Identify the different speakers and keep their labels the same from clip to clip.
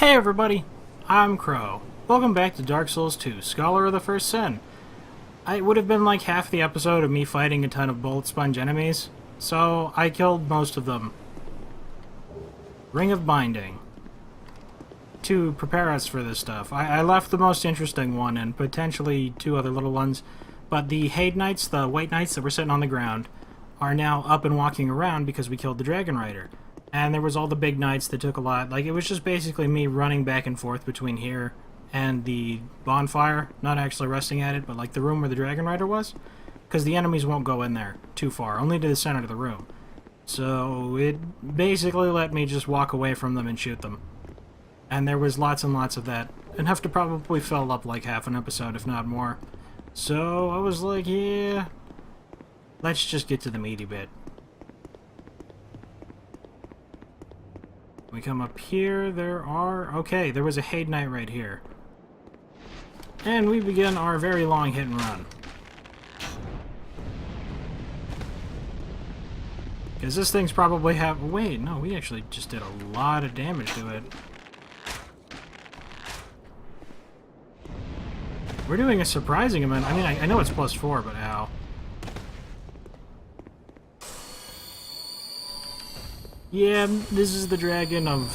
Speaker 1: Hey everybody, I'm Crow. Welcome back to Dark Souls 2, Scholar of the First Sin. It would have been like half the episode of me fighting a ton of bullet sponge enemies, so I killed most of them. Ring of Binding. To prepare us for this stuff. I left the most interesting one and potentially two other little ones, but the Haid Knights, the white knights that were sitting on the ground, are now up and walking around because we killed the Dragon Rider. And there was all the big knights that took a lot. Like, it was just basically me running back and forth between here and the bonfire. Not actually resting at it, but like the room where the Dragon Rider was. Because the enemies won't go in there too far, only to the center of the room. So it basically let me just walk away from them and shoot them. And there was lots and lots of that. Enough to probably fill up like half an episode, if not more. So I was like, yeah, let's just get to the meaty bit. We come up here, there was a Haid Knight right here. And we begin our very long hit and run. Because this thing's probably wait, no, we actually just did a lot of damage to it. We're doing a surprising amount. I mean, I know it's +4, but ow. Yeah, this is the dragon of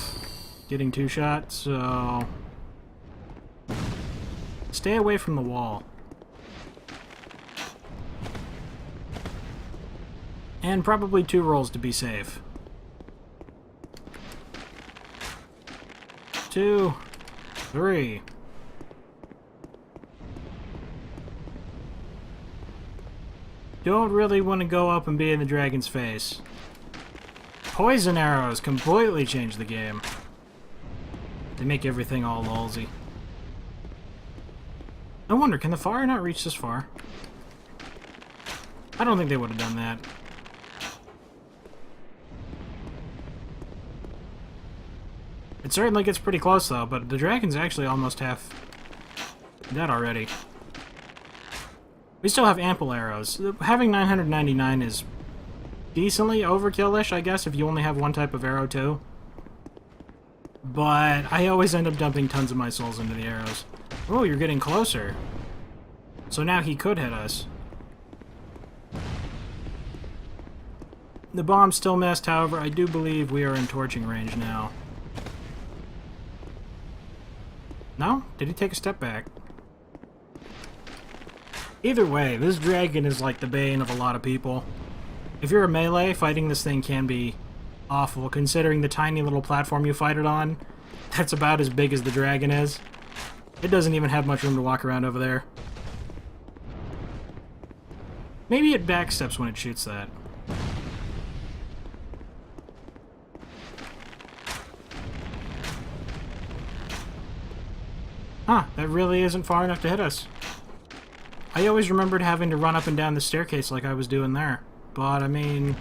Speaker 1: getting two-shot, so stay away from the wall. And probably 2 rolls to be safe. 2, 3. Don't really want to go up and be in the dragon's face. Poison arrows completely change the game. They make everything all lolsy. I wonder, can the fire not reach this far? I don't think they would have done that. It certainly gets pretty close though, but the dragon's actually almost half dead already. We still have ample arrows. Having 999 is decently overkill-ish, I guess, if you only have one type of arrow too. But I always end up dumping tons of my souls into the arrows. Oh, you're getting closer. So now he could hit us. The bomb still missed, however, I do believe we are in torching range now. No? Did he take a step back? Either way, this dragon is like the bane of a lot of people. If you're a melee, fighting this thing can be awful, considering the tiny little platform you fight it on. That's about as big as the dragon is. It doesn't even have much room to walk around over there. Maybe it backsteps when it shoots that. Huh, that really isn't far enough to hit us. I always remembered having to run up and down the staircase like I was doing there. But, I mean...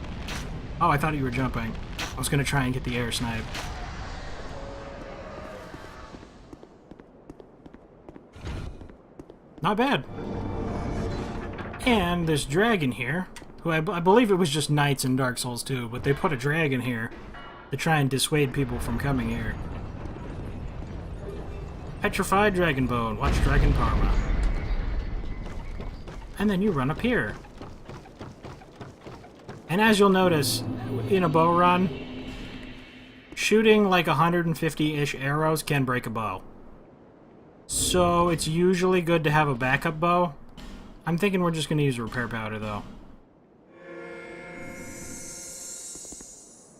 Speaker 1: Oh, I thought you were jumping. I was going to try and get the air snipe. Not bad. And this dragon here, who I believe it was just knights in Dark Souls 2, but they put a dragon here to try and dissuade people from coming here. Petrified Dragon Bone. Watch Dragon Parma. And then you run up here. And as you'll notice, in a bow run, shooting like 150-ish arrows can break a bow. So it's usually good to have a backup bow. I'm thinking we're just going to use repair powder, though.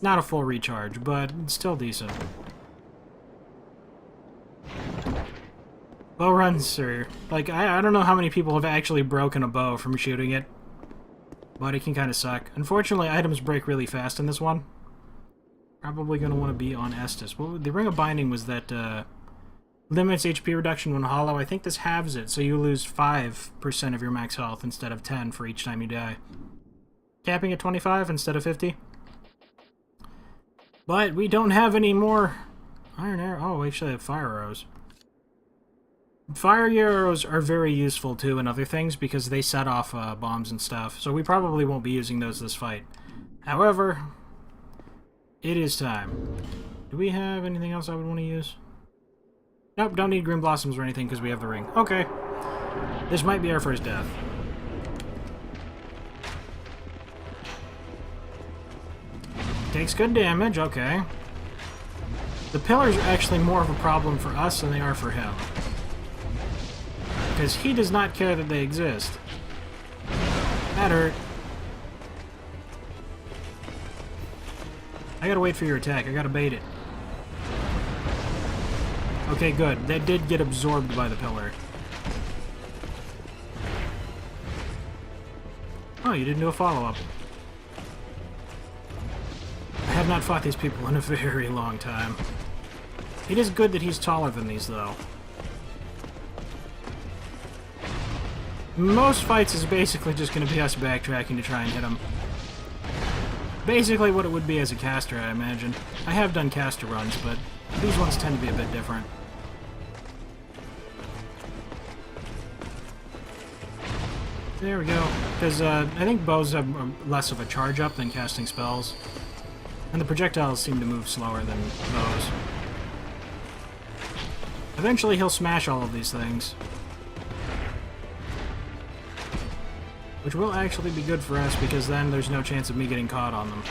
Speaker 1: Not a full recharge, but still decent. Bow runs are... Like, I don't know how many people have actually broken a bow from shooting it. But it can kind of suck. Unfortunately, items break really fast in this one. Probably going to want to be on Estus. Well, the Ring of Binding was that limits HP reduction when hollow. I think this halves it, so you lose 5% of your max health instead of 10 for each time you die. Capping at 25 instead of 50. But we don't have any more iron arrow. Oh, we actually have fire arrows. Fire arrows are very useful, too, in other things, because they set off bombs and stuff, so we probably won't be using those this fight. However, it is time. Do we have anything else I would want to use? Nope, don't need green blossoms or anything because we have the ring. Okay. This might be our first death. Takes good damage, okay. The pillars are actually more of a problem for us than they are for him. Because he does not care that they exist. That hurt. I gotta wait for your attack. I gotta bait it. Okay, good. That did get absorbed by the pillar. Oh, you didn't do a follow-up. I have not fought these people in a very long time. It is good that he's taller than these, though. Most fights is basically just going to be us backtracking to try and hit him. Basically what it would be as a caster, I imagine. I have done caster runs, but these ones tend to be a bit different. There we go. Because I think bows have less of a charge up than casting spells. And the projectiles seem to move slower than bows. Eventually he'll smash all of these things. Which will actually be good for us, because then there's no chance of me getting caught on them.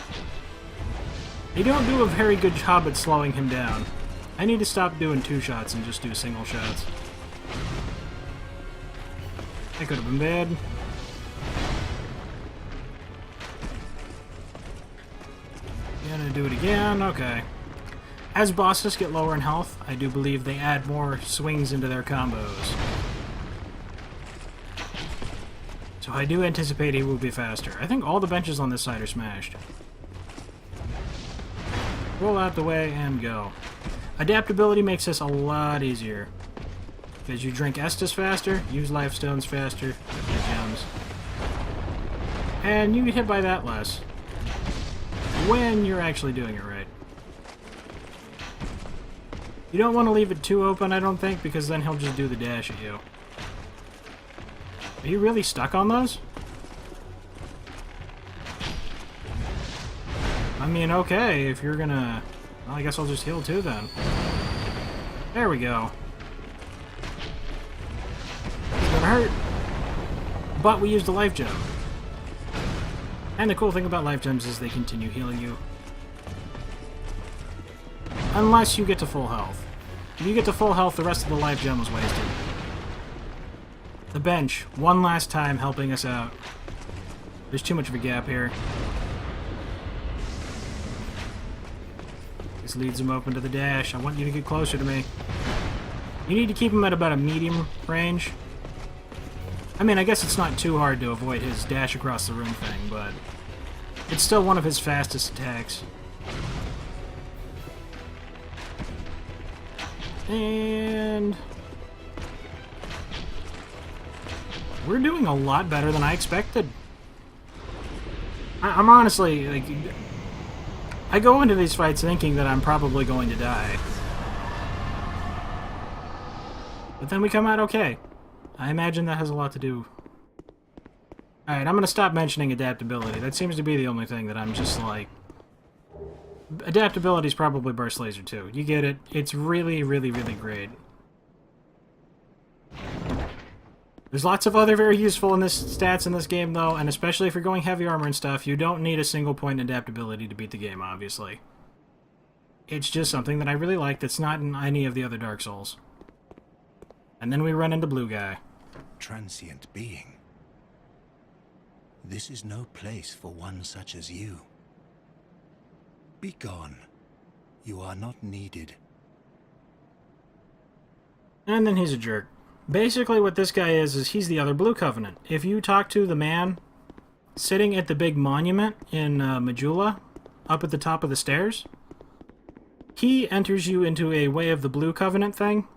Speaker 1: They don't do a very good job at slowing him down. I need to stop doing 2 shots and just do single shots. That could have been bad. Gonna do it again, okay. As bosses get lower in health, I do believe they add more swings into their combos. So I do anticipate he will be faster. I think all the benches on this side are smashed. Roll out the way and go. Adaptability makes this a lot easier. Because you drink Estus faster, use life stones faster, get gems. And you get hit by that less. When you're actually doing it right. You don't want to leave it too open, I don't think, because then he'll just do the dash at you. Are you really stuck on those? I mean, okay, if you're gonna... Well, I guess I'll just heal too, then. There we go. It's gonna hurt. But we used a life gem. And the cool thing about life gems is they continue healing you. Unless you get to full health. If you get to full health, the rest of the life gem was wasted. The bench, one last time helping us out. There's too much of a gap here. This leads him open to the dash. I want you to get closer to me. You need to keep him at about a medium range. I mean, I guess it's not too hard to avoid his dash across the room thing, but it's still one of his fastest attacks. And we're doing a lot better than I expected. I'm honestly, like, I go into these fights thinking that I'm probably going to die. But then we come out okay. I imagine that has a lot to do. Alright, I'm gonna stop mentioning adaptability. That seems to be the only thing that I'm just like... Adaptability is probably Burst Laser too. You get it. It's really, really, really great. There's lots of other very useful stats in this game, though, and especially if you're going heavy armor and stuff, you don't need a single point adaptability to beat the game, obviously. It's just something that I really like that's not in any of the other Dark Souls. And then we run into Blue Guy.
Speaker 2: Transient being. This is no place for one such as you. Be gone. You are not needed.
Speaker 1: And then he's a jerk. Basically what this guy is he's the other Blue Covenant. If you talk to the man sitting at the big monument in Majula, up at the top of the stairs, he enters you into a Way of the Blue Covenant thing.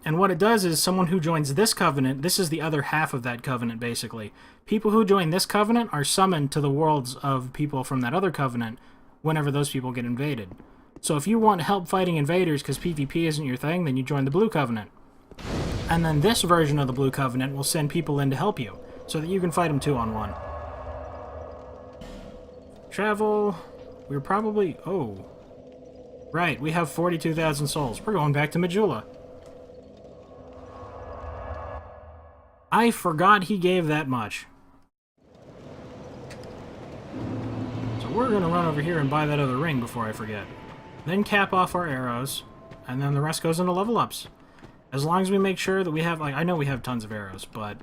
Speaker 1: And what it does is someone who joins this covenant, this is the other half of that covenant, basically. People who join this covenant are summoned to the worlds of people from that other covenant whenever those people get invaded. So if you want help fighting invaders because PvP isn't your thing, then you join the Blue Covenant. And then this version of the Blue Covenant will send people in to help you, so that you can fight them 2-on-1. Travel... We're probably... Oh. Right, we have 42,000 souls. We're going back to Majula. I forgot he gave that much. So we're gonna run over here and buy that other ring before I forget. Then cap off our arrows, and then the rest goes into level ups. As long as we make sure that we have, like, I know we have tons of arrows, but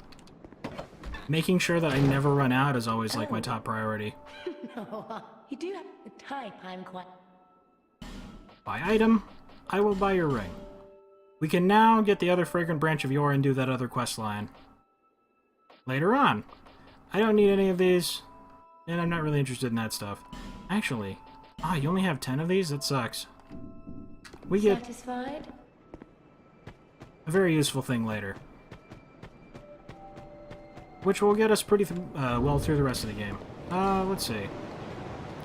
Speaker 1: making sure that I never run out is always, like, my top priority.
Speaker 3: No, you do have the type I'm quite...
Speaker 1: Buy item, I will buy your ring. We can now get the other fragrant branch of yore and do that other quest line later on. I don't need any of these, and I'm not really interested in that stuff. Actually, you only have 10 of these? That sucks. We get
Speaker 3: Satisfied?
Speaker 1: a very useful thing later, which will get us pretty well through the rest of the game. Let's see.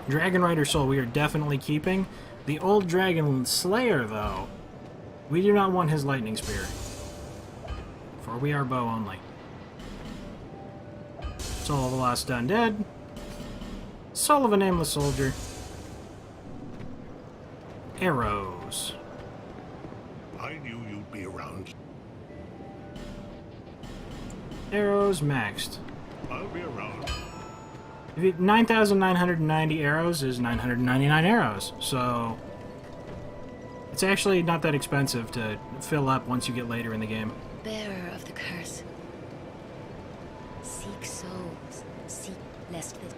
Speaker 1: Dragon Rider Soul we are definitely keeping. The old Dragonslayer, though, we do not want his lightning spear, for we are bow only. Soul of a Lost Undead. Soul of a Nameless Soldier. Arrows.
Speaker 4: I knew you'd be around.
Speaker 1: Arrows maxed.
Speaker 4: I'll be around.
Speaker 1: 9,990 arrows is 999 arrows, so it's actually not that expensive to fill up once you get later in the game.
Speaker 3: Bearer of the curse. Seek souls. Seek lest this...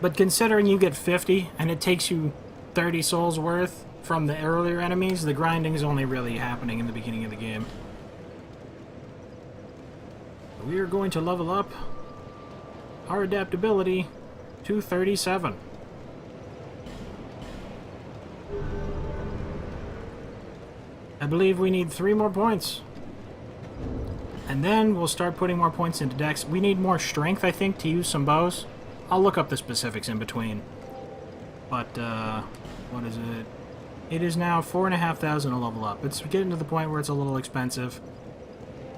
Speaker 1: But considering you get 50 and it takes you 30 souls worth from the earlier enemies, the grinding is only really happening in the beginning of the game. We are going to level up our adaptability to 37. I believe we need 3 more points. And then we'll start putting more points into dex. We need more strength, I think, to use some bows. I'll look up the specifics in between. But, what is it? It is now 4,500 to level up. It's getting to the point where it's a little expensive.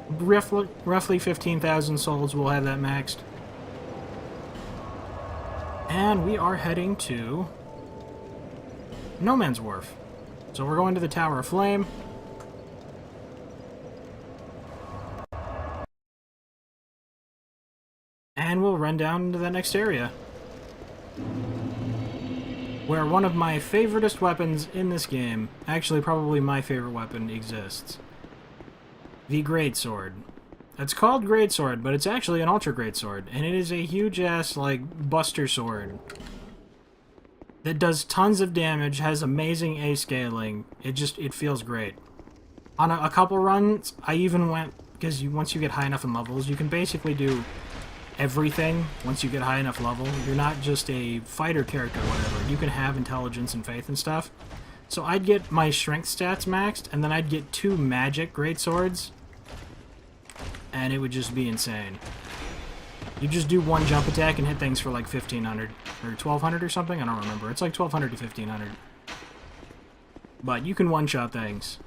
Speaker 1: Roughly 15,000 souls will have that maxed. And we are heading to No Man's Wharf. So we're going to the Tower of Flame. And we'll run down to the next area, where one of my favoriteest weapons in this game, actually probably my favorite weapon, exists. The Greatsword. It's called Greatsword, but it's actually an Ultra Greatsword, and it is a huge-ass, like, buster sword that does tons of damage, has amazing A scaling. It feels great. On a couple runs, I even went, because once you get high enough in levels, you can basically do everything once you get high enough level. You're not just a fighter character or whatever. You can have intelligence and faith and stuff. So I'd get my strength stats maxed, and then I'd get 2 magic greatswords, and it would just be insane. You just do 1 jump attack and hit things for like 1,500 or 1,200 or something. I don't remember. It's like 1,200 to 1,500. But you can one-shot things.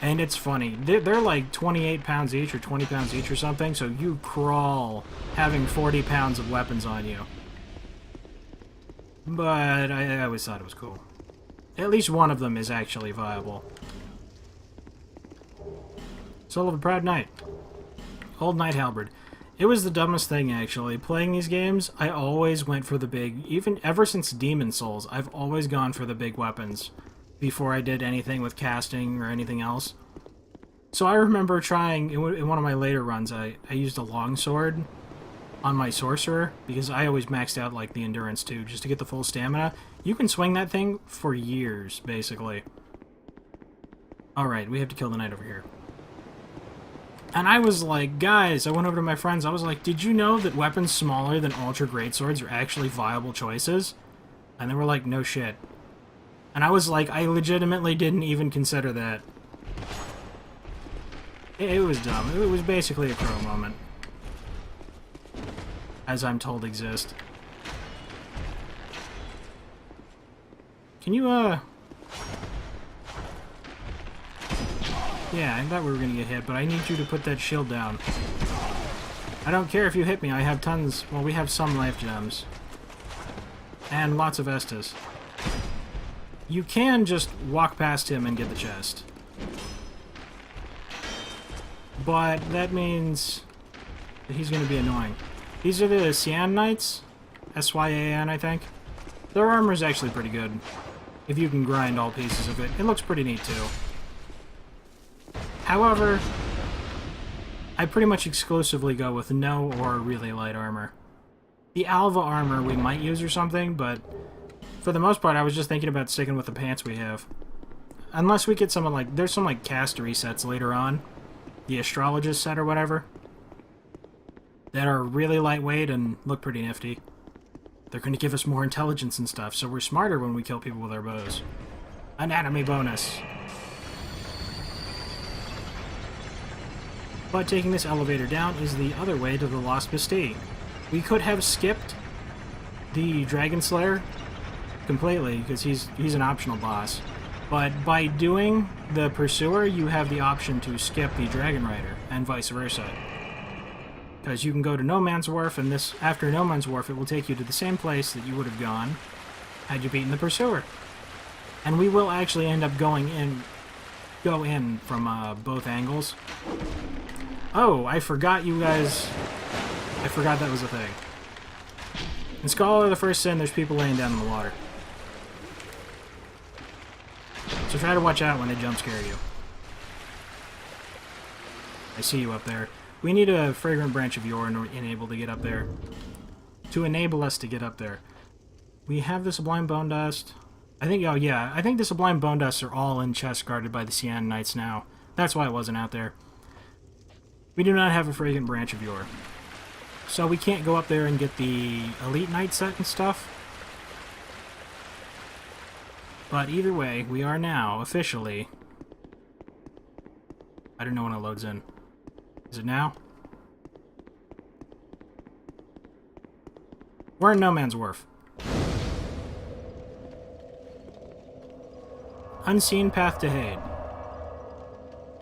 Speaker 1: And it's funny. They're like 28 pounds each or 20 pounds each or something, so you crawl having 40 pounds of weapons on you. But I always thought it was cool. At least one of them is actually viable. Soul of a Proud Knight. Old Knight Halberd. It was the dumbest thing, actually. Playing these games, I always went for the big... Even ever since Demon Souls, I've always gone for the big weapons before I did anything with casting or anything else. So I remember trying, in one of my later runs, I used a longsword on my sorcerer, because I always maxed out like the endurance too, just to get the full stamina. You can swing that thing for years, basically. Alright, we have to kill the knight over here. And I was like, guys, I went over to my friends, I was like, did you know that weapons smaller than Ultra Greatswords are actually viable choices? And they were like, no shit. And I was like, I legitimately didn't even consider that. It was dumb. It was basically a Crow moment. As I'm told exist. Can you, Yeah, I thought we were gonna get hit, but I need you to put that shield down. I don't care if you hit me, I have tons... Well, we have some life gems. And lots of Estus. You can just walk past him and get the chest. But that means that he's going to be annoying. These are the Cyan Knights. S-Y-A-N, I think. Their armor is actually pretty good. If you can grind all pieces of it. It looks pretty neat, too. However, I pretty much exclusively go with no or really light armor. The Alva armor we might use or something, but for the most part, I was just thinking about sticking with the pants we have. Unless we get some, like, there's some, like, castery sets later on. The Astrologist set or whatever. That are really lightweight and look pretty nifty. They're going to give us more intelligence and stuff, so we're smarter when we kill people with our bows. Anatomy bonus. But taking this elevator down is the other way to the Lost Bastille. We could have skipped the Dragonslayer completely, because he's an optional boss. But by doing the Pursuer, you have the option to skip the Dragon Rider, and vice versa. Because you can go to No Man's Wharf, and after No Man's Wharf, it will take you to the same place that you would have gone had you beaten the Pursuer. And we will actually end up go in from both angles. Oh, I forgot you guys... I forgot that was a thing. In Scholar of the First Sin, there's people laying down in the water. So try to watch out when they jump scare you. I see you up there. We need a Fragrant Branch of Yore to enable to get up there. To enable us to get up there. We have the Sublime Bone Dust. I think, oh yeah, I think the Sublime Bone Dusts are all in chests guarded by the Cyan Knights now. That's why it wasn't out there. We do not have a Fragrant Branch of Yore. So we can't go up there and get the Elite Knight set and stuff. But either way, we are now, officially... I don't know when it loads in. Is it now? We're in No Man's Wharf. Unseen Path to Hade.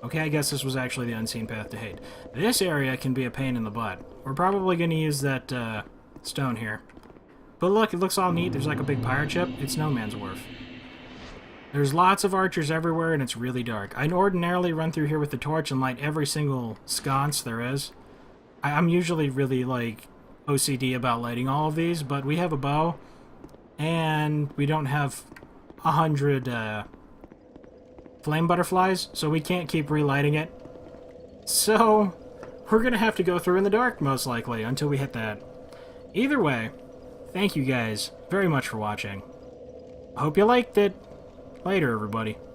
Speaker 1: Okay, I guess this was actually the Unseen Path to Hade. This area can be a pain in the butt. We're probably going to use that stone here. But look, it looks all neat. There's like a big pirate ship. It's No Man's Wharf. There's lots of archers everywhere, and it's really dark. I'd ordinarily run through here with the torch and light every single sconce there is. I'm usually really, like, OCD about lighting all of these, but we have a bow, and we don't have 100 flame butterflies, so we can't keep relighting it. So, we're gonna have to go through in the dark, most likely, until we hit that. Either way, thank you guys very much for watching. I hope you liked it. Later, everybody.